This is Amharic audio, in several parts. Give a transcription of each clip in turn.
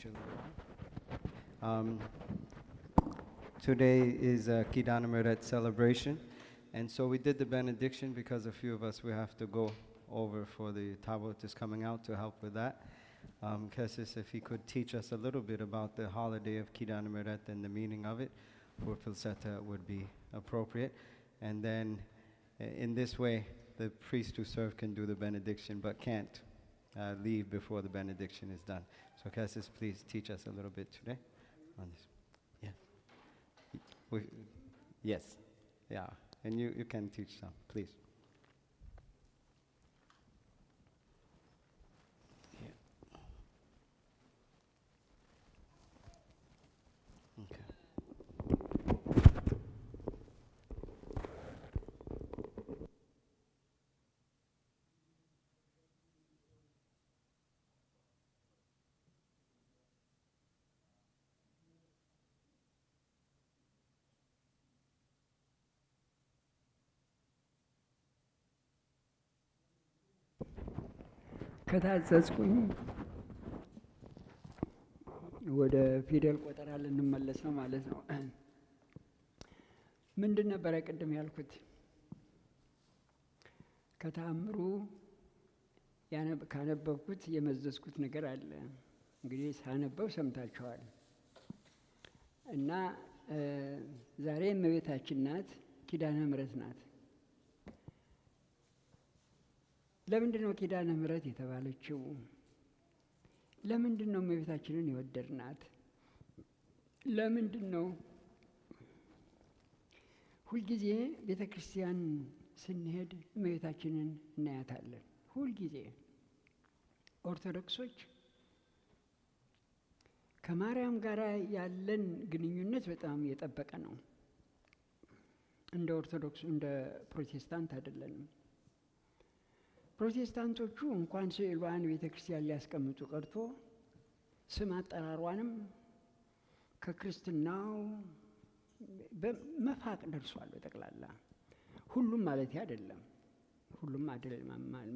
children. Um, Today is Kidana Meret celebration, and so we did the benediction because a few of us we have to go over for the Tabot is coming out to help with that. Kesis, if he could teach us a little bit about the holiday of Kidana Meret and the meaning of it for Filseta would be appropriate. And then in this way, the priest who serve can do the benediction but can't leave before the benediction is done. So Kesis, please teach us a little bit today on this. Yeah. We, yes. Yeah. And you can teach some, please. Yeah. Okay. ከታዘዝኩኝ ወደ ፊደል ቆጠራ ልንመለስ ነው ማለት ነው። ምንድን ነበረ ቅድም ያልኩት? ከተአምሩ ካነበብኩት የመዘዝኩት ነገር አለ። እንግዲህ ሳነበው ሰምታችኋል። እና ዛሬ እመቤታችን ናት፣ ኪዳነ ምሕረት ናት። ለምንድን ነው ኪዳነ ምሕረት የተባለችው? ለምንድን ነው እመቤታችንን የወደድናት? ለምንድን ነው ሁልጊዜ ቤተ ክርስቲያን ስንሄድ እመቤታችንን እናያታለን? ሁልጊዜ ኦርቶዶክሶች ከማርያም ጋር ያለን ግንኙነት በጣም የጠበቀ ነው። እንደ ኦርቶዶክሱ እንደ ፕሮቴስታንት አይደለንም። ፕሮቴስታንቶቹ እንኳን ስዕሏን ቤተ ክርስቲያን ሊያስቀምጡ ቀርቶ ስም አጠራሯንም ከክርስትናው መፋቅ ደርሷል በጠቅላላ። ሁሉም ማለቴ አይደለም፣ ሁሉም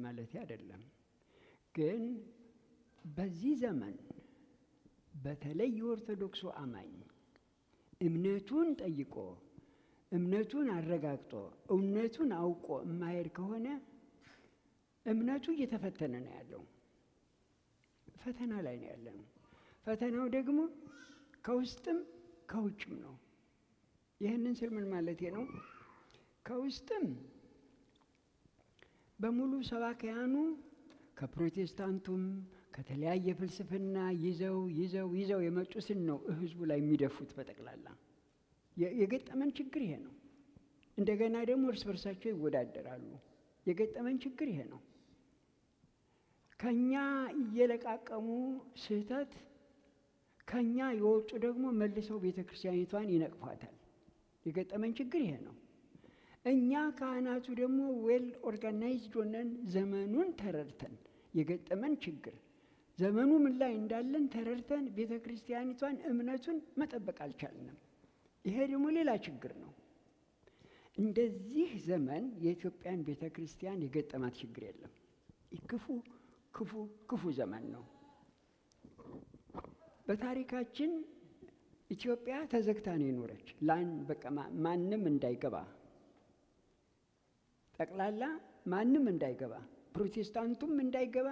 ማለቴ አይደለም። ግን በዚህ ዘመን በተለይ የኦርቶዶክሱ አማኝ እምነቱን ጠይቆ እምነቱን አረጋግጦ እውነቱን አውቆ የማይሄድ ከሆነ እምነቱ እየተፈተነ ነው ያለው። ፈተና ላይ ነው ያለው። ፈተናው ደግሞ ከውስጥም ከውጭም ነው። ይህንን ስል ምን ማለቴ ነው? ከውስጥም በሙሉ ሰባክያኑ ከፕሮቴስታንቱም ከተለያየ ፍልስፍና ይዘው የመጡትን ነው ህዝቡ ላይ የሚደፉት በጠቅላላ። የገጠመን ችግር ይሄ ነው። እንደገና ደግሞ እርስ በርሳቸው ይወዳደራሉ። የገጠመን ችግር ይሄ ነው። ከኛ እየለቃቀሙ ስህተት ከኛ የወጡ ደግሞ መልሰው ቤተ ክርስቲያኒቷን ይነቅፏታል። የገጠመን ችግር ይሄ ነው። እኛ ካህናቱ ደግሞ ዌል ኦርጋናይዝድ ሆነን ዘመኑን ተረድተን የገጠመን ችግር ዘመኑ ምን ላይ እንዳለን ተረድተን ቤተ ክርስቲያኒቷን እምነቱን መጠበቅ አልቻልንም። ይሄ ደግሞ ሌላ ችግር ነው። እንደዚህ ዘመን የኢትዮጵያን ቤተ ክርስቲያን የገጠማት ችግር የለም። ክፉ ዘመን ነው። በታሪካችን ኢትዮጵያ ተዘግታ ነው የኖረች። በቃ ማንም እንዳይገባ፣ ጠቅላላ ማንም እንዳይገባ፣ ፕሮቴስታንቱም እንዳይገባ፣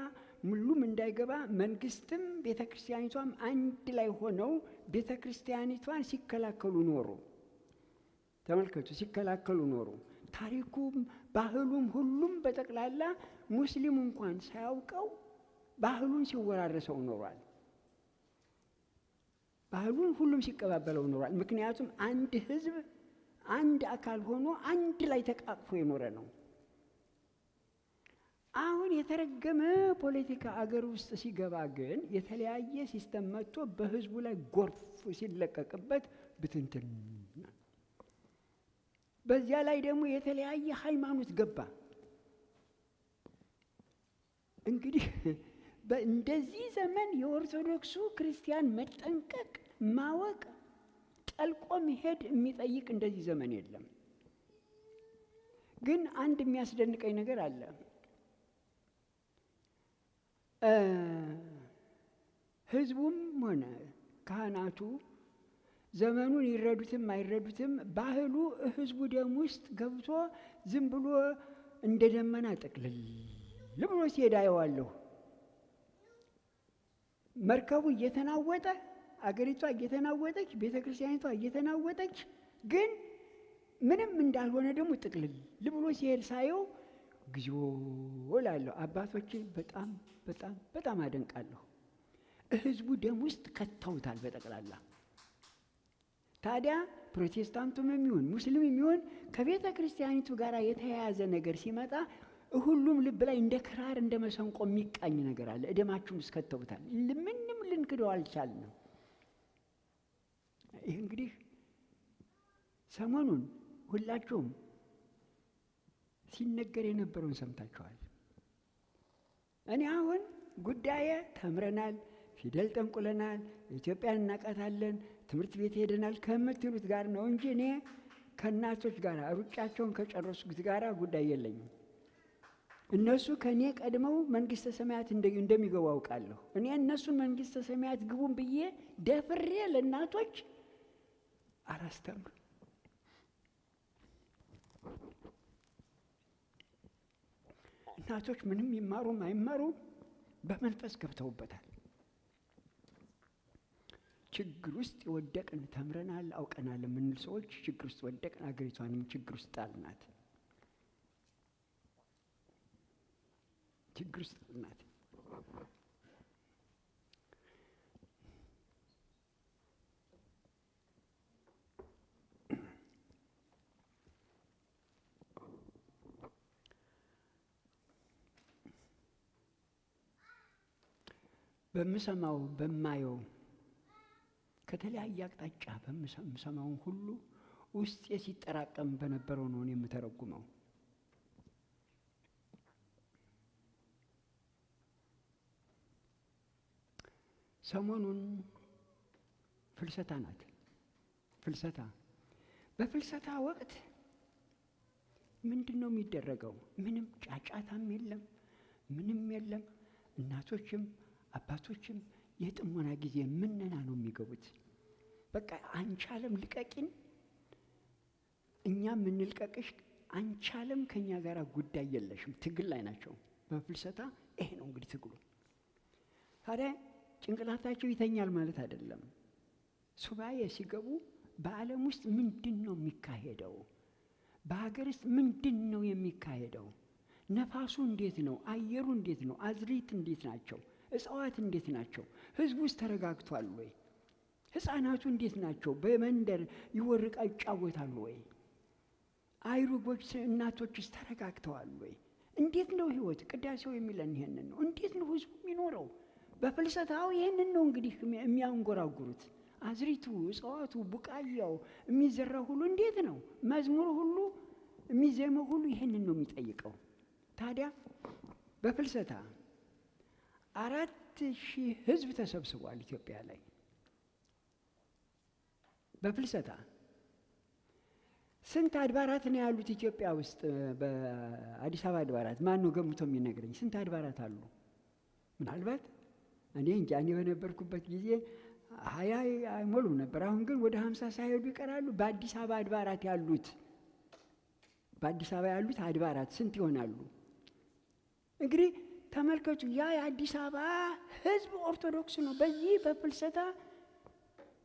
ሙሉም እንዳይገባ፣ መንግስትም ቤተ ክርስቲያኒቷም አንድ ላይ ሆነው ቤተ ክርስቲያኒቷን ሲከላከሉ ኖሩ። ተመልከቱ፣ ሲከላከሉ ኖሩ። ታሪኩም ባህሉም ሁሉም በጠቅላላ ሙስሊም እንኳን ሳያውቀው ባህሉን ሲወራረሰው ኖሯል። ባህሉን ሁሉም ሲቀባበለው ኖሯል። ምክንያቱም አንድ ህዝብ አንድ አካል ሆኖ አንድ ላይ ተቃቅፎ የኖረ ነው። አሁን የተረገመ ፖለቲካ አገር ውስጥ ሲገባ ግን የተለያየ ሲስተም መጥቶ በህዝቡ ላይ ጎርፍ ሲለቀቅበት ብትንትን። በዚያ ላይ ደግሞ የተለያየ ሃይማኖት ገባ። እንግዲህ በእንደዚህ ዘመን የኦርቶዶክሱ ክርስቲያን መጠንቀቅ፣ ማወቅ፣ ጠልቆ መሄድ የሚጠይቅ እንደዚህ ዘመን የለም። ግን አንድ የሚያስደንቀኝ ነገር አለ። ህዝቡም ሆነ ካህናቱ ዘመኑን ይረዱትም አይረዱትም ባህሉ ህዝቡ ደም ውስጥ ገብቶ ዝም ብሎ እንደ ደመና ጥቅልል ብሎ ሲሄድ አየዋለሁ። መርከቡ እየተናወጠ አገሪቷ እየተናወጠች ቤተክርስቲያኒቷ እየተናወጠች ግን ምንም እንዳልሆነ ደግሞ ጥቅልል ብሎ ሲሄድ ሳየው እግዚኦ እላለሁ። አባቶችን በጣም በጣም በጣም አደንቃለሁ። ህዝቡ ደም ውስጥ ከተውታል በጠቅላላ። ታዲያ ፕሮቴስታንቱም የሚሆን ሙስሊም የሚሆን ከቤተ ክርስቲያኒቱ ጋር የተያያዘ ነገር ሲመጣ ሁሉም ልብ ላይ እንደ ክራር እንደ መሰንቆ የሚቃኝ ነገር አለ። እደማችሁን ውስጥ ከተውታል። ምንም ልንክደው አልቻልንም። ይህ እንግዲህ ሰሞኑን ሁላችሁም ሲነገር የነበረውን ሰምታችኋል። እኔ አሁን ጉዳዬ ተምረናል፣ ፊደል ጠንቁለናል፣ ኢትዮጵያን እናቃታለን፣ ትምህርት ቤት ሄደናል ከምትሉት ጋር ነው እንጂ እኔ ከእናቶች ጋር ሩጫቸውን ከጨረሱት ጋር ጉዳይ የለኝም። እነሱ ከኔ ቀድመው መንግስተ ሰማያት እንደሚገቡ አውቃለሁ። እኔ እነሱን መንግስተ ሰማያት ግቡን ብዬ ደፍሬ ለእናቶች አላስተምር። እናቶች ምንም ይማሩም አይማሩም በመንፈስ ገብተውበታል። ችግር ውስጥ የወደቅን ተምረናል አውቀናል የምንል ሰዎች ችግር ውስጥ ወደቅን፣ አገሪቷንም ችግር ውስጥ ጣልናት። ችግር ውስጥ ጣልናት። በምሰማው በማየው ከተለያየ አቅጣጫ በምሰማውን ሁሉ ውስጤ ሲጠራቀም በነበረው ነው የምተረጉመው። ሰሞኑን ፍልሰታ ናት። ፍልሰታ በፍልሰታ ወቅት ምንድነው የሚደረገው? ምንም ጫጫታም የለም፣ ምንም የለም። እናቶችም አባቶችም የጥሞና ጊዜ ምንና ነው የሚገቡት። በቃ አንቻለም ልቀቂን፣ እኛም እንልቀቅሽ፣ አንቻለም ከኛ ጋር ጉዳይ የለሽም። ትግል ላይ ናቸው በፍልሰታ። ይሄ ነው እንግዲህ ትግሉ። ታዲያ ጭንቅላታቸው ይተኛል ማለት አይደለም። ሱባኤ ሲገቡ በዓለም ውስጥ ምንድን ነው የሚካሄደው? በሀገር ውስጥ ምንድን ነው የሚካሄደው? ነፋሱ እንዴት ነው? አየሩ እንዴት ነው? አዝሪት እንዴት ናቸው? እጽዋት እንዴት ናቸው? ህዝቡ ውስጥ ተረጋግቷል ወይ? ህፃናቱ እንዴት ናቸው? በመንደር ይወርቃ ይጫወታሉ ወይ? አይሩጎች እናቶችስ ተረጋግተዋል ወይ? እንዴት ነው ህይወት? ቅዳሴው የሚለን ይሄንን ነው። እንዴት ነው ህዝቡ የሚኖረው? በፍልሰታው ይሄንን ነው እንግዲህ የሚያንጎራጉሩት። አዝሪቱ፣ እጽዋቱ፣ ቡቃያው የሚዘራው ሁሉ እንዴት ነው? መዝሙር ሁሉ የሚዘመው ሁሉ ይሄንን ነው የሚጠይቀው። ታዲያ በፍልሰታ 4000 ህዝብ ተሰብስቧል ኢትዮጵያ ላይ። በፍልሰታ ስንት አድባራት ነው ያሉት ኢትዮጵያ ውስጥ? በአዲስ አበባ አድባራት ማን ነው ገምቶ የሚነግረኝ? ስንት አድባራት አሉ? ምናልባት እኔ እንጃ። እኔ በነበርኩበት ጊዜ 20 አይሞሉም ነበር። አሁን ግን ወደ 50 ሳይሄዱ ይቀራሉ። በአዲስ አበባ አድባራት ያሉት አድባራት ስንት ይሆናሉ? እንግዲህ ተመልከቱ። ያ የአዲስ አበባ ህዝብ ኦርቶዶክስ ነው። በዚህ በፍልሰታ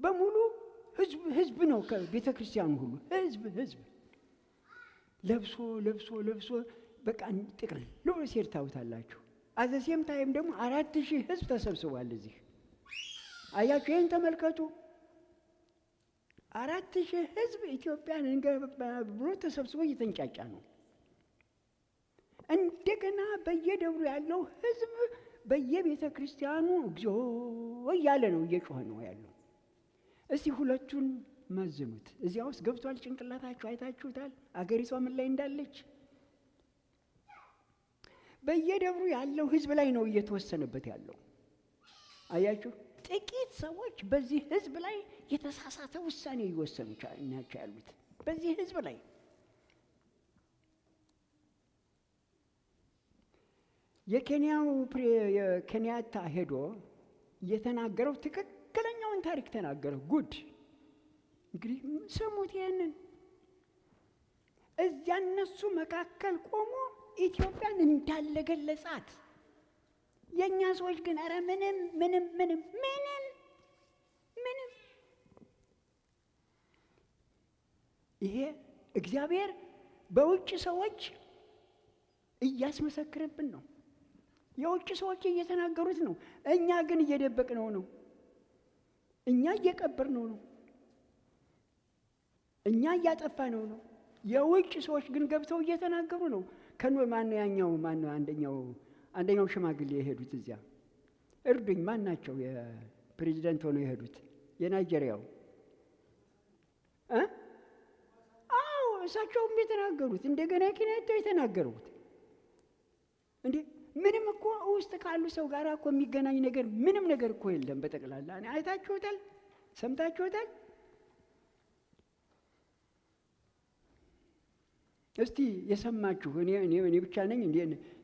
በሙሉ ህዝብ ነው። ከቤተ ክርስቲያኑ ሁሉ ህዝብ ለብሶ በቃ ጥቅል ብሎ ሲሄድ ታውታላችሁ። አዘሴም ታይም ደግሞ 4000 ህዝብ ተሰብስቧል እዚህ። አያችሁ፣ ይህን ተመልከቱ። 4000 ህዝብ ኢትዮጵያን እንገባ ብሎ ተሰብስቦ እየተንጫጫ ነው። እንደገና በየደብሩ ያለው ህዝብ በየቤተ ክርስቲያኑ እግዚኦ እያለ ነው፣ እየጮኸ ነው ያለው። እስቲ ሁለቱን መዝኑት። እዚያ ውስጥ ገብቷል ጭንቅላታችሁ? አይታችሁታል አገሪቷ ምን ላይ እንዳለች? በየደብሩ ያለው ህዝብ ላይ ነው እየተወሰነበት ያለው። አያችሁ፣ ጥቂት ሰዎች በዚህ ህዝብ ላይ የተሳሳተ ውሳኔ እየወሰኑ ናቸው ያሉት። በዚህ ህዝብ ላይ የኬንያው የኬንያታ ሄዶ የተናገረው ትክክለኛውን ታሪክ ተናገረ። ጉድ! እንግዲህ ስሙት ይሄንን። እዚያ እነሱ መካከል ቆሞ ኢትዮጵያን እንዳለ ገለጻት። የእኛ ሰዎች ግን ኧረ ምንም ምንም ምንም ምንም ምንም። ይሄ እግዚአብሔር በውጭ ሰዎች እያስመሰክርብን ነው። የውጭ ሰዎች እየተናገሩት ነው። እኛ ግን እየደበቅነው ነው። እኛ እየቀበርነው ነው። እኛ እያጠፋነው ነው። የውጭ ሰዎች ግን ገብተው እየተናገሩ ነው። ማነው ያኛው? ማነው አንደኛው ሽማግሌ የሄዱት እዚያ? እርዱኝ፣ ማን ናቸው? የፕሬዚዳንት ሆነው የሄዱት የናይጄሪያው አዎ፣ እሳቸውም የተናገሩት እንደገና ኬንያታው የተናገሩት። እንዴ ምንም እኮ ውስጥ ካሉ ሰው ጋር እኮ የሚገናኝ ነገር ምንም ነገር እኮ የለም በጠቅላላ። አይታችሁታል፣ ሰምታችሁታል። እስቲ የሰማችሁ እኔ ብቻ ነኝ እንዴ?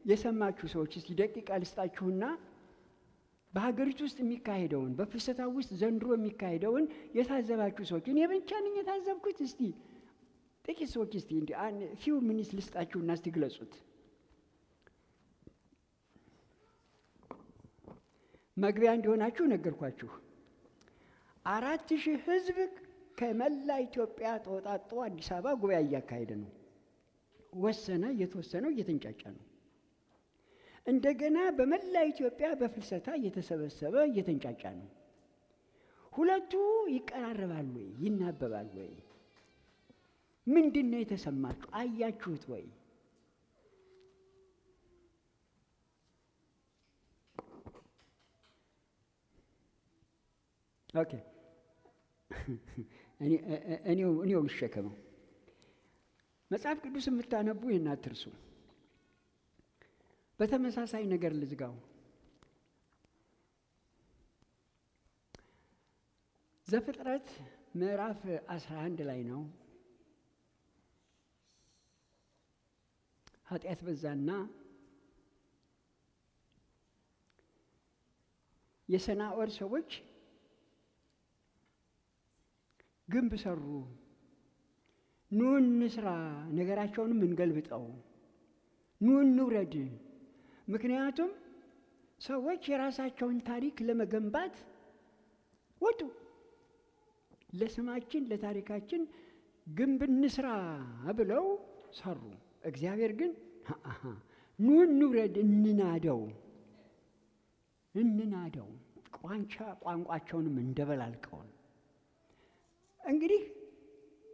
የሰማችሁ ሰዎች እስቲ ደቂቃ ልስጣችሁና በሀገሪቱ ውስጥ የሚካሄደውን በፍልሰታ ውስጥ ዘንድሮ የሚካሄደውን የታዘባችሁ ሰዎች፣ እኔ ብቻ ነኝ የታዘብኩት? እስቲ ጥቂት ሰዎች እስቲ እንዴ ፊው ሚኒት ልስጣችሁና እስቲ ግለጹት። መግቢያ እንዲሆናችሁ ነገርኳችሁ። 4000 ሕዝብ ከመላ ኢትዮጵያ ተወጣጦ አዲስ አበባ ጉባኤ እያካሄደ ነው። ወሰነ፣ የተወሰነው እየተንጫጫ ነው። እንደገና በመላ ኢትዮጵያ በፍልሰታ እየተሰበሰበ እየተንጫጫ ነው። ሁለቱ ይቀራረባል ወይ? ይናበባል ወይ? ምንድን ነው የተሰማችሁ? አያችሁት ወይ? ኦኬ፣ እኔው ልሸከመው። መጽሐፍ ቅዱስ የምታነቡ ይህን አትርሱ። በተመሳሳይ ነገር ልዝጋው። ዘፍጥረት ምዕራፍ 11 ላይ ነው። ኃጢአት በዛና የሰናዖር ሰዎች ግንብ ሰሩ። ኑ እንስራ፣ ነገራቸውንም እንገልብጠው፣ ኑ እንውረድ። ምክንያቱም ሰዎች የራሳቸውን ታሪክ ለመገንባት ወጡ። ለስማችን ለታሪካችን ግንብ እንስራ ብለው ሰሩ። እግዚአብሔር ግን ኑ እንውረድ፣ እንናደው፣ ቋንቋቸውንም እንደበላልቀው። እንግዲህ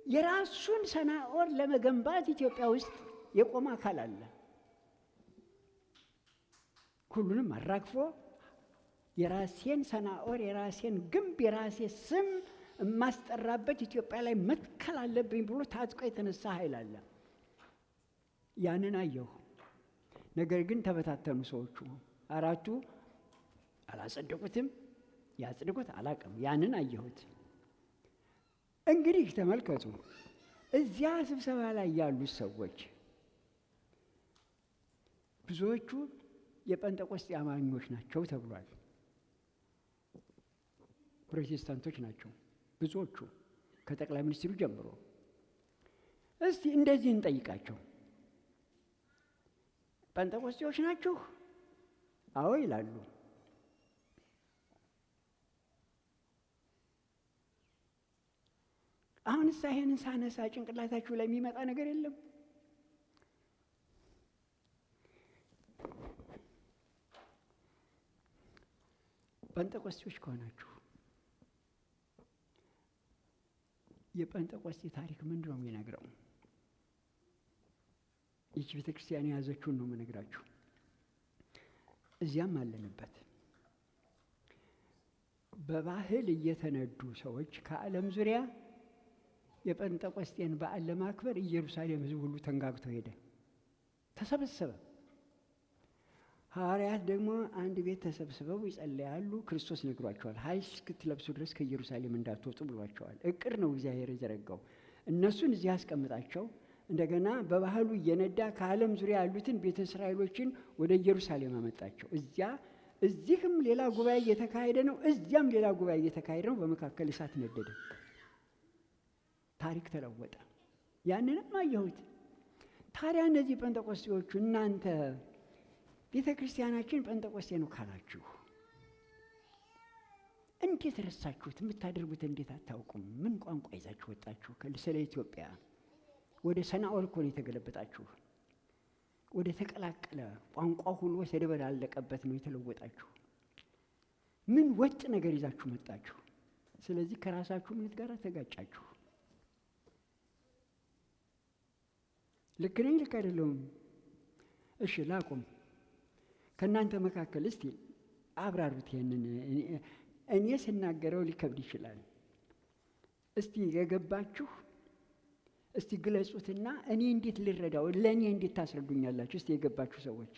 የራሱን ሰናዖር ለመገንባት ኢትዮጵያ ውስጥ የቆመ አካል አለ። ሁሉንም አራግፎ የራሴን ሰናዖር፣ የራሴን ግንብ፣ የራሴ ስም የማስጠራበት ኢትዮጵያ ላይ መትከል አለብኝ ብሎ ታጥቆ የተነሳ ኃይል አለ። ያንን አየሁ። ነገር ግን ተበታተኑ ሰዎቹ። አራቱ አላጸደቁትም፣ ያጽድቁት አላቅም። ያንን አየሁት። እንግዲህ ተመልከቱ፣ እዚያ ስብሰባ ላይ ያሉት ሰዎች ብዙዎቹ የጴንጤቆስጤ አማኞች ናቸው ተብሏል። ፕሮቴስታንቶች ናቸው ብዙዎቹ ከጠቅላይ ሚኒስትሩ ጀምሮ። እስቲ እንደዚህ እንጠይቃቸው፣ ጴንጤቆስጤዎች ናችሁ? አዎ ይላሉ። አሁንስ ይሄንን ሳነሳ ጭንቅላታችሁ ላይ የሚመጣ ነገር የለም? ጴንጤቆስጤዎች ከሆናችሁ የጴንጤቆስጤ ታሪክ ምንድን ነው የሚነግረው? ይህች ቤተ ክርስቲያን የያዘችውን ነው የምነግራችሁ። እዚያም አለንበት። በባህል እየተነዱ ሰዎች ከዓለም ዙሪያ የጴንጤቆስጤን በዓል ለማክበር ኢየሩሳሌም ሕዝብ ሁሉ ተንጋግቶ ሄደ፣ ተሰበሰበ። ሐዋርያት ደግሞ አንድ ቤት ተሰብስበው ይጸለያሉ። ክርስቶስ ነግሯቸዋል፣ ኃይል እስክትለብሱ ድረስ ከኢየሩሳሌም እንዳትወጡ ብሏቸዋል። እቅድ ነው እግዚአብሔር የዘረጋው። እነሱን እዚያ አስቀምጣቸው፣ እንደገና በባህሉ እየነዳ ከዓለም ዙሪያ ያሉትን ቤተ እስራኤሎችን ወደ ኢየሩሳሌም አመጣቸው። እዚያ እዚህም ሌላ ጉባኤ እየተካሄደ ነው፣ እዚያም ሌላ ጉባኤ እየተካሄደ ነው። በመካከል እሳት ነደደ። ታሪክ ተለወጠ። ያንንም አየሁት። ታዲያ እነዚህ ጴንጤቆስጤዎቹ እናንተ ቤተ ክርስቲያናችን ጴንጤቆስጤ ነው ካላችሁ እንዴት ረሳችሁት? የምታደርጉት እንዴት አታውቁም? ምን ቋንቋ ይዛችሁ ወጣችሁ? ስለ ኢትዮጵያ ወደ ሰናኦል እኮ ነው የተገለበጣችሁ። ወደ ተቀላቀለ ቋንቋ ሁሉ የተደበላለቀበት ነው የተለወጣችሁ። ምን ወጥ ነገር ይዛችሁ መጣችሁ? ስለዚህ ከራሳችሁ እምነት ጋር ተጋጫችሁ። ልክ ነኝ ልክ አይደለሁም? እሺ ላቁም። ከእናንተ መካከል እስቲ አብራሩት ይሄንን። እኔ ስናገረው ሊከብድ ይችላል። እስቲ የገባችሁ እስቲ ግለጹትና እኔ እንዴት ልረዳው፣ ለእኔ እንዴት ታስረዱኛላችሁ? እስቲ የገባችሁ ሰዎች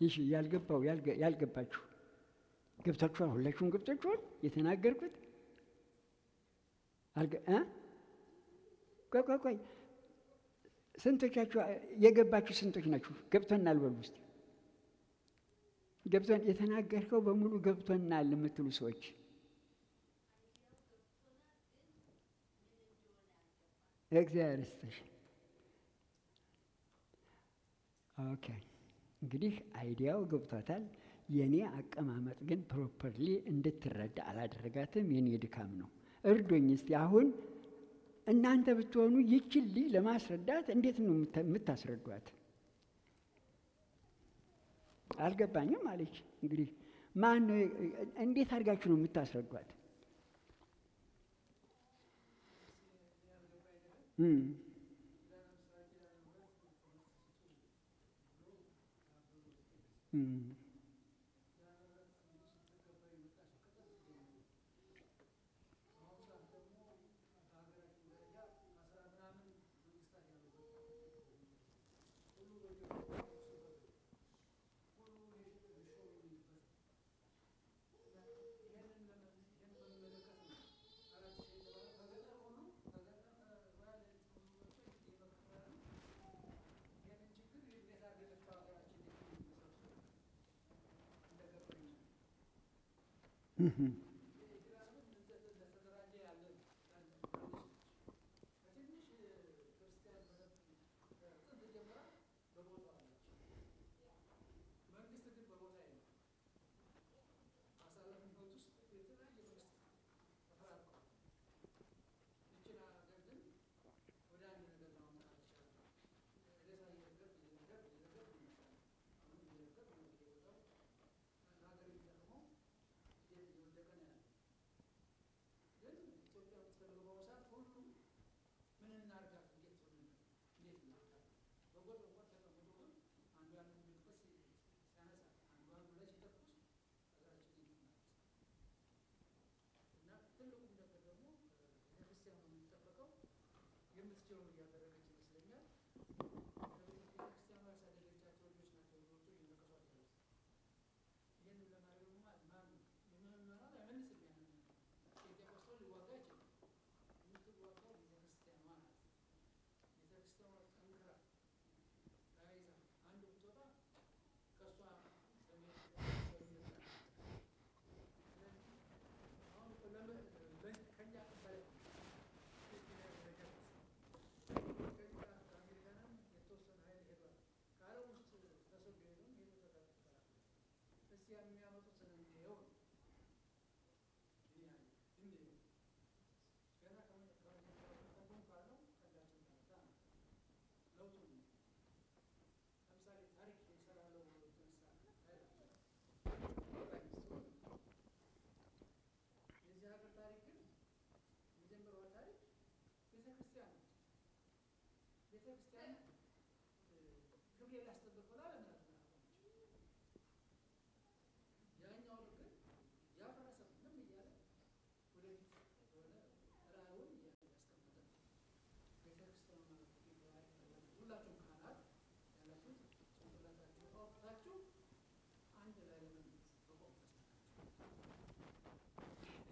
ይሽ ያልገባችሁ ገብታችኋል? ሁላችሁም ገብታችኋል? የተናገርኩት ቆይ ስንቶቻችሁ የገባችሁ ስንቶች ናችሁ? ገብቶናል በሉ እስቲ። ገብቶን የተናገርከው በሙሉ ገብቶናል የምትሉ ሰዎች እግዚአብሔር ይስጥሽ። ኦኬ እንግዲህ አይዲያው ገብቷታል። የኔ አቀማመጥ ግን ፕሮፐርሊ እንድትረዳ አላደረጋትም። የኔ ድካም ነው። እርዶኝ እስቲ። አሁን እናንተ ብትሆኑ ይችል ለማስረዳት እንዴት ነው የምታስረዷት? አልገባኝም አለች። እንግዲህ ማን ነው እንዴት አድርጋችሁ ነው የምታስረዷት?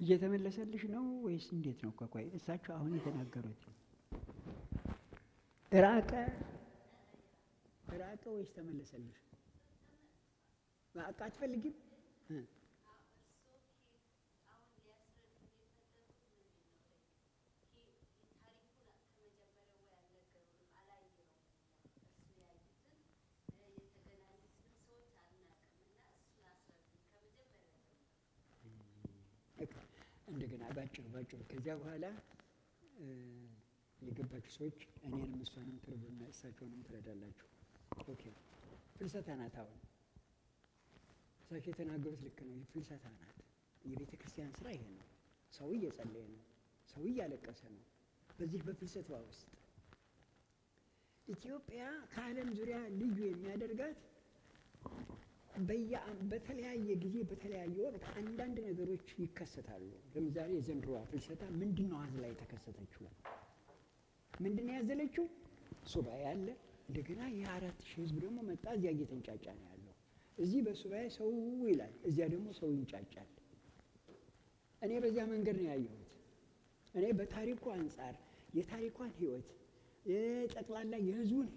እየተመለሰልሽ ነው ወይስ እንዴት ነው? ቆይ እሳቸው አሁን የተናገሩት ራቀ ወይስ ተመለሰልሽ? በቃ አትፈልጊም? እንደገና ባጭሩ ከዚያ በኋላ የገባችሁ ሰዎች እኔንም እሷንም ትርጉምና እሳቸውንም ትረዳላችሁ። ኦኬ ፍልሰታ ናት። አሁን እሳቸው የተናገሩት ልክ ነው። ፍልሰታ ናት። የቤተ ክርስቲያን ስራ ይሄ ነው። ሰው እየጸለየ ነው። ሰው እያለቀሰ ነው። በዚህ በፍልሰቷ ውስጥ ኢትዮጵያ ከዓለም ዙሪያ ልዩ የሚያደርጋት በተለያየ ጊዜ በተለያየ ወቅት አንዳንድ ነገሮች ይከሰታሉ። ለምሳሌ የዘንድሮዋ ፍልሰታ ምንድነው አዝላ የተከሰተችው? ምንድነው ያዘለችው? ሱባኤ አለ። እንደገና የ4,000 ህዝብ ደግሞ መጣ። እዚያ እየተንጫጫ ነው ያለው። እዚህ በሱባኤ ሰው ይላል፣ እዚያ ደግሞ ሰው ይንጫጫል። እኔ በዚያ መንገድ ነው ያየሁት። እኔ በታሪኩ አንጻር የታሪኳን ህይወት ጠቅላላ የህዝቡን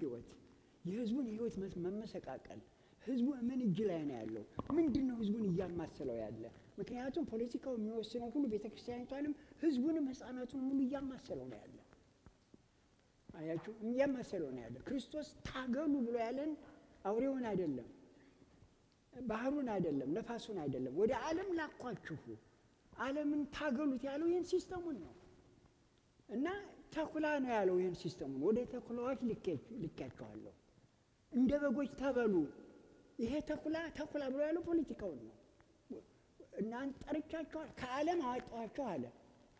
ህይወት መመሰቃቀል ህዝቡ ምን እጅ ላይ ነው ያለው? ምንድነው ህዝቡን እያማሰለው ያለ? ምክንያቱም ፖለቲካው የሚወስነው ሁሉ ቤተክርስቲያኒቷንም ህዝቡንም ህፃናቱን ሙሉ እያማሰለው ነው ያለ። አያችሁ፣ እያማሰለው ነው ያለ። ክርስቶስ ታገሉ ብሎ ያለን አውሬውን አይደለም፣ ባህሩን አይደለም፣ ነፋሱን አይደለም። ወደ ዓለም ላኳችሁ፣ ዓለምን ታገሉት ያለው ይህን ሲስተሙን ነው። እና ተኩላ ነው ያለው ይህን ሲስተሙን። ወደ ተኩላዎች ልኬያችኋለሁ፣ እንደ በጎች ተበሉ። ይሄ ተኩላ ብሎ ያለው ፖለቲካውን ነው። እናንተ ጠርቻችኋል፣ ከዓለም አወጣኋችሁ አለ።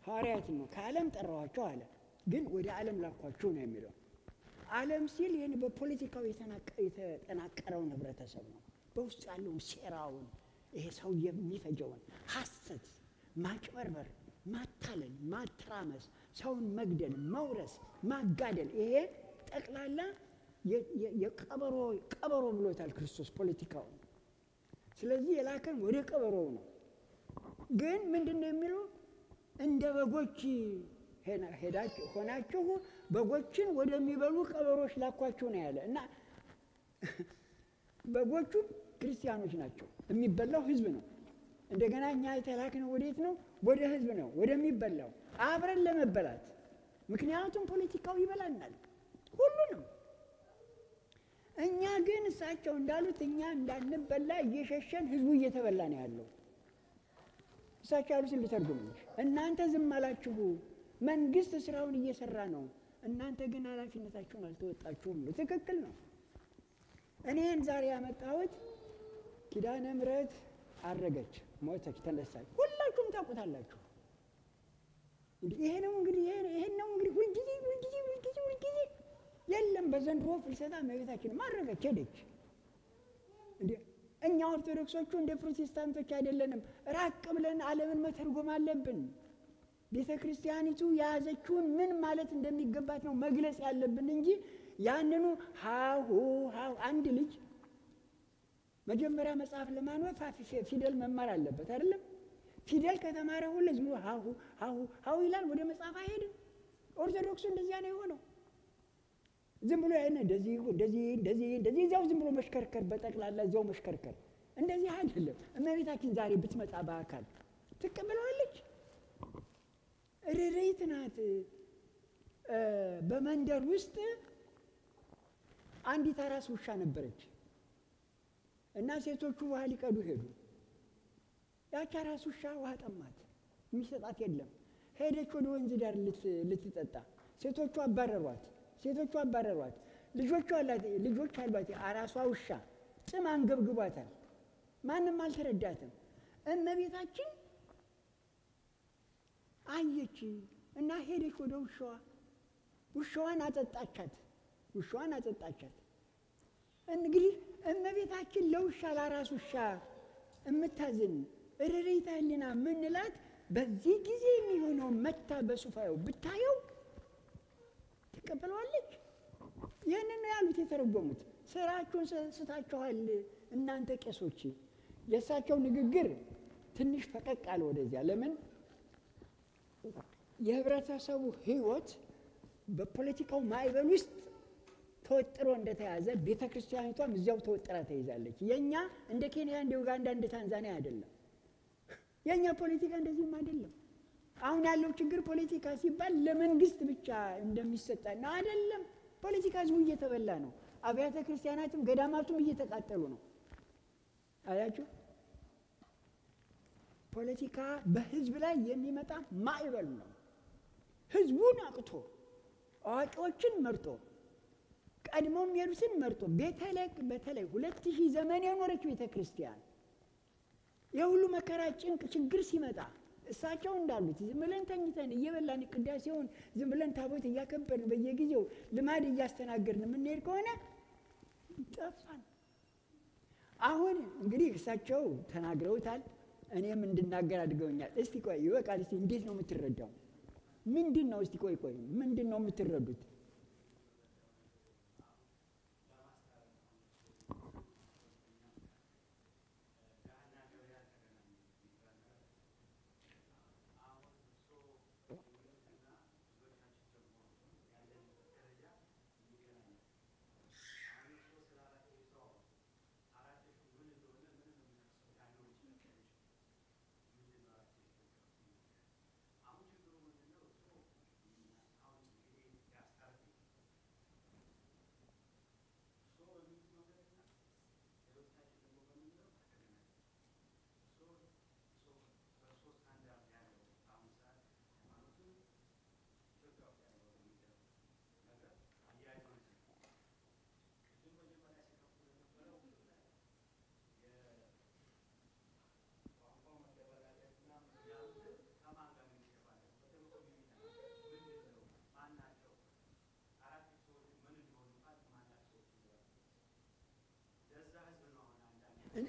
ሐዋርያትን ነው ከዓለም ጠራኋችሁ አለ። ግን ወደ ዓለም ላኳችሁ ነው የሚለው። ዓለም ሲል ይህን በፖለቲካው የተጠናቀረውን ህብረተሰብ ነው። በውስጥ ያለውን ሴራውን፣ ይሄ ሰው የሚፈጀውን ሐሰት፣ ማጭበርበር፣ ማታለል፣ ማተራመስ፣ ሰውን መግደል፣ መውረስ፣ ማጋደል፣ ይሄ ጠቅላላ የቀበሮ ብሎታል ክርስቶስ ፖለቲካውን። ስለዚህ የላከን ወደ ቀበሮው ነው። ግን ምንድነው የሚለው? እንደ በጎች ሆናችሁ በጎችን ወደሚበሉ ቀበሮች ላኳችሁ ነው ያለ። እና በጎቹ ክርስቲያኖች ናቸው፣ የሚበላው ህዝብ ነው። እንደገና እኛ የተላክነው ወዴት ነው? ወደ ህዝብ ነው፣ ወደሚበላው አብረን ለመበላት። ምክንያቱም ፖለቲካው ይበላናል ሁሉንም። እኛ ግን እሳቸው እንዳሉት እኛ እንዳንበላ እየሸሸን ህዝቡ እየተበላ ነው ያለው። እሳቸው ያሉትን ልተርጉምልሽ። እናንተ ዝም አላችሁ፣ መንግስት ስራውን እየሰራ ነው፣ እናንተ ግን ኃላፊነታችሁን አልተወጣችሁም። ትክክል ነው። እኔን ዛሬ ያመጣሁት ኪዳነ ምሕረት አረገች፣ ሞተች፣ ተነሳች። ሁላችሁም ታውቁታላችሁ። ይሄ ነው እንግዲህ ሁልጊዜ የለም። በዘንድሮ ፍልሰታ እመቤታችን ማረገች፣ ሄደች። እኛ ኦርቶዶክሶቹ እንደ ፕሮቴስታንቶች አይደለንም። ራቅ ብለን ዓለምን መተርጎም አለብን። ቤተ ክርስቲያኒቱ የያዘችውን ምን ማለት እንደሚገባት ነው መግለጽ ያለብን እንጂ ያንኑ ሃሁ አንድ ልጅ መጀመሪያ መጽሐፍ ለማንበብ ፊደል መማር አለበት አይደለም? ፊደል ከተማረ ሁሉ ዝም ብሎ ሃሁ ይላል፣ ወደ መጽሐፍ አይሄድም። ኦርቶዶክሱ እንደዚያ ነው የሆነው። ዝም ብሎ ያነ እንደዚህ እዚያው ዝም ብሎ መሽከርከር፣ በጠቅላላ እዚያው መሽከርከር። እንደዚህ አይደለም። እመቤታችን ዛሬ ብትመጣ በአካል ትቀበለዋለች። ርሪት ናት። በመንደር ውስጥ አንዲት አራስ ውሻ ነበረች እና ሴቶቹ ውሃ ሊቀዱ ሄዱ። ያቺ አራስ ውሻ ውሃ ጠማት፣ የሚሰጣት የለም። ሄደች ወደ ወንዝ ዳር ልትጠጣ። ሴቶቹ አባረሯት። ልጆች አሏት። አራሷ ውሻ ጥም አንገብግቧታል። ማንም አልተረዳትም። እመቤታችን አየች እና ሄደች ወደ ውሻዋን አጠጣቻት። እንግዲህ እመቤታችን ለውሻ ለአራስ ውሻ እምታዝን ርሪተ ሕሊና ምንላት በዚህ ጊዜ የሚሆነው መታ በሱፋየው ብታየው ትቀበለዋለች። ይህንን ነው ያሉት የተረጎሙት። ስራችሁን ስታችኋል እናንተ ቄሶች። የእሳቸው ንግግር ትንሽ ፈቀቅ አለ ወደዚያ። ለምን? የህብረተሰቡ ህይወት በፖለቲካው ማዕበል ውስጥ ተወጥሮ እንደተያዘ ቤተ ክርስቲያኒቷም እዚያው ተወጥራ ተይዛለች። የኛ እንደ ኬንያ፣ እንደ ኡጋንዳ፣ እንደ ታንዛኒያ አይደለም። የኛ ፖለቲካ እንደዚህም አይደለም። አሁን ያለው ችግር ፖለቲካ ሲባል ለመንግስት ብቻ እንደሚሰጣ ነው አይደለም። ፖለቲካ ህዝቡ እየተበላ ነው። አብያተ ክርስቲያናትም ገዳማቱም እየተቃጠሉ ነው። አያችሁ፣ ፖለቲካ በህዝብ ላይ የሚመጣ ማዕበል ነው። ህዝቡን አቅቶ አዋቂዎችን መርጦ ቀድሞም የሚሄዱትን መርጦ በተለይ 2000 ዘመን የኖረች ቤተ ክርስቲያን የሁሉ መከራ ጭንቅ ችግር ሲመጣ እሳቸው እንዳሉት ዝም ብለን ተኝተን እየበላን ቅዳሴውን ዝም ብለን ታቦት እያከበርን በየጊዜው ልማድ እያስተናገርን የምንሄድ ከሆነ ጠፋን። አሁን እንግዲህ እሳቸው ተናግረውታል፣ እኔም እንድናገር አድርገውኛል። እስቲ ቆይ ይበቃል። እስቲ እንዴት ነው የምትረዳው? ምንድን ነው? እስቲ ቆይ ምንድን ነው የምትረዱት?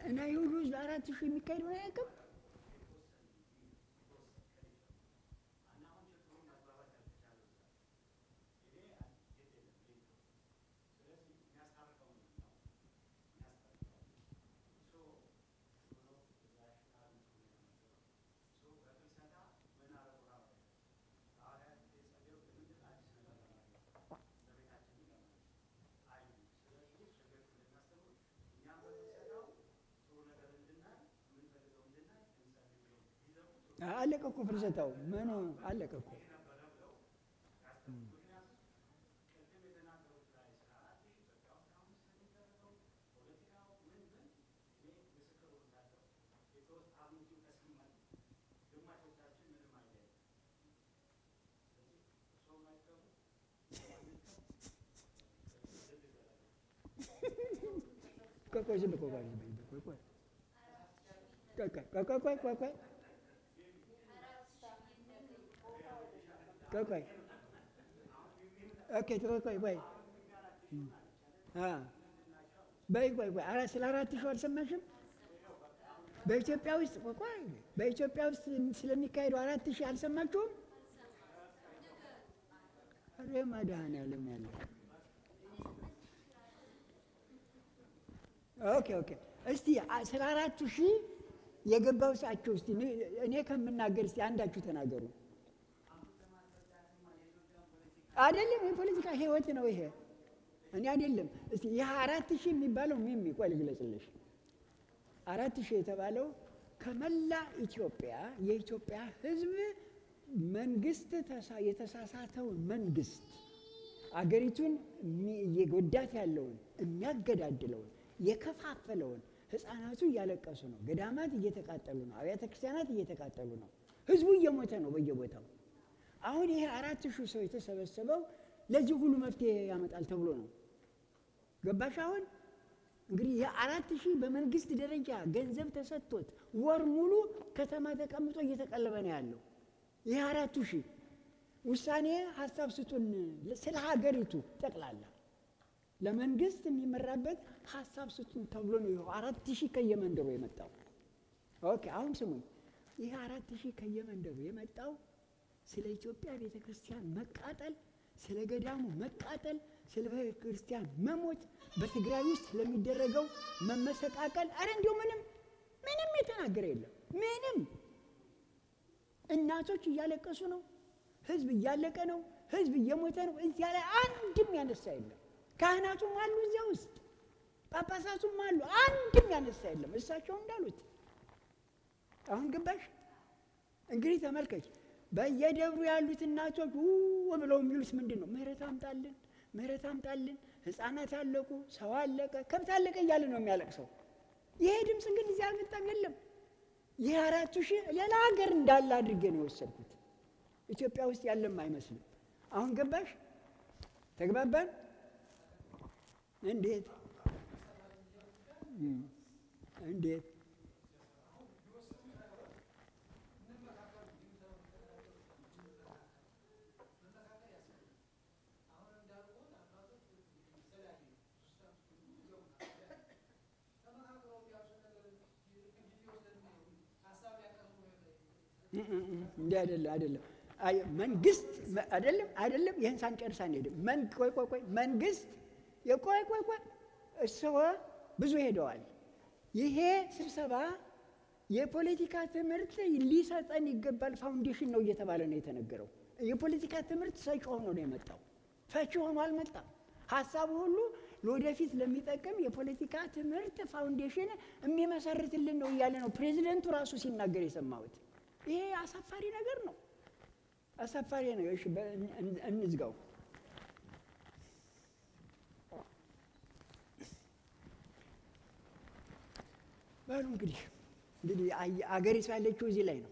እና ይሁሉ 4000 የሚካሄድ ነው ያቀም አለቀ እኮ ፍልሰታው ምኑ አለቀ እኮ። ቆይ ዝም ብሎ ቆይ ቆይ ኦኬ ቆይ በይ ስለ 4000 አልሰማሽም? በኢትዮጵያ ውስጥ ቆይ በኢትዮጵያ ውስጥ ስለሚካሄደው 4000 አልሰማችሁም? አረ መድኃኒዓለም ያለ ኦኬ እስቲ ስለ 4000 የገባው ሰዓቸው እስቲ እኔ ከምናገር እስቲ አንዳችሁ ተናገሩ። አይደለም የፖለቲካ ህይወት ነው ይሄ። እኔ አይደለም እስቲ ይሄ 4000 የሚባለው ምን ቆይ ልግለጽልሽ። 4000 የተባለው ከመላ ኢትዮጵያ የኢትዮጵያ ህዝብ መንግስት የተሳሳተው መንግስት አገሪቱን እየጎዳት ያለውን የሚያገዳድለውን የከፋፈለውን ህፃናቱ እያለቀሱ ነው፣ ገዳማት እየተቃጠሉ ነው፣ አብያተ ክርስቲያናት እየተቃጠሉ ነው፣ ህዝቡ እየሞተ ነው በየቦታው። አሁን ይሄ 4000 ሰው የተሰበሰበው ለዚህ ሁሉ መፍትሄ ያመጣል ተብሎ ነው። ገባሽ? አሁን እንግዲህ የ4000 በመንግስት ደረጃ ገንዘብ ተሰጥቶት ወር ሙሉ ከተማ ተቀምጦ እየተቀለበ ነው ያለው። ይሄ 4000 ውሳኔ ሀሳብ ስጡን ስለ ሀገሪቱ ጠቅላላ ለመንግስት የሚመራበት ሀሳብ ስጡን ተብሎ ነው 4000 ከየመንደሩ የመጣው። ኦኬ አሁን ስሙኝ። ይሄ 4000 ከየመንደሩ የመጣው ስለ ኢትዮጵያ ቤተክርስቲያን መቃጠል፣ ስለ ገዳሙ መቃጠል፣ ስለ ቤተክርስቲያን መሞት፣ በትግራይ ውስጥ ስለሚደረገው መመሰቃቀል፣ አረ እንዲሁ ምንም የተናገረ የለም። ምንም እናቶች እያለቀሱ ነው። ህዝብ እያለቀ ነው። ህዝብ እየሞተ ነው። እዚያ ላይ አንድም ያነሳ የለም። ካህናቱም አሉ እዚያ ውስጥ፣ ጳጳሳቱም አሉ። አንድም ያነሳ የለም። እሳቸው እንዳሉት አሁን ገባሽ? እንግዲህ ተመልከች፣ በየደብሩ ያሉት እናቶች ብለው የሚሉት ምንድን ነው? ምህረት አምጣልን፣ ምህረት አምጣልን፣ ህፃናት አለቁ፣ ሰው አለቀ፣ ከብት አለቀ እያለ ነው የሚያለቅሰው። ይሄ ድምፅ ግን እዚህ አልመጣም። የለም። ይህ 4,000 ሌላ ሀገር እንዳለ አድርጌ ነው የወሰድኩት። ኢትዮጵያ ውስጥ ያለም አይመስልም። አሁን ገባሽ? ተግባባን? እንዴት እንዴት እንዴ? አይደለም። መንግስት አይደለም። ይህን ሳንጨርስ አንሄድም። ቆይ መንግስት ቆይ እርስዎ ብዙ ሄደዋል። ይሄ ስብሰባ የፖለቲካ ትምህርት ሊሰጠን ይገባል፣ ፋውንዴሽን ነው እየተባለ ነው የተነገረው። የፖለቲካ ትምህርት ሰጪ ሆኖ ነው የመጣው፣ ፈቺ ሆኖ አልመጣም። ሀሳቡ ሁሉ ለወደፊት ለሚጠቅም የፖለቲካ ትምህርት ፋውንዴሽን የሚመሰርትልን ነው እያለ ነው ፕሬዚደንቱ ራሱ ሲናገር የሰማሁት። ይሄ አሳፋሪ ነገር ነው፣ አሳፋሪ ነገር። እሺ እንዝጋው። በሉ እንግዲህ አገሪቱ ያለችው እዚህ ላይ ነው።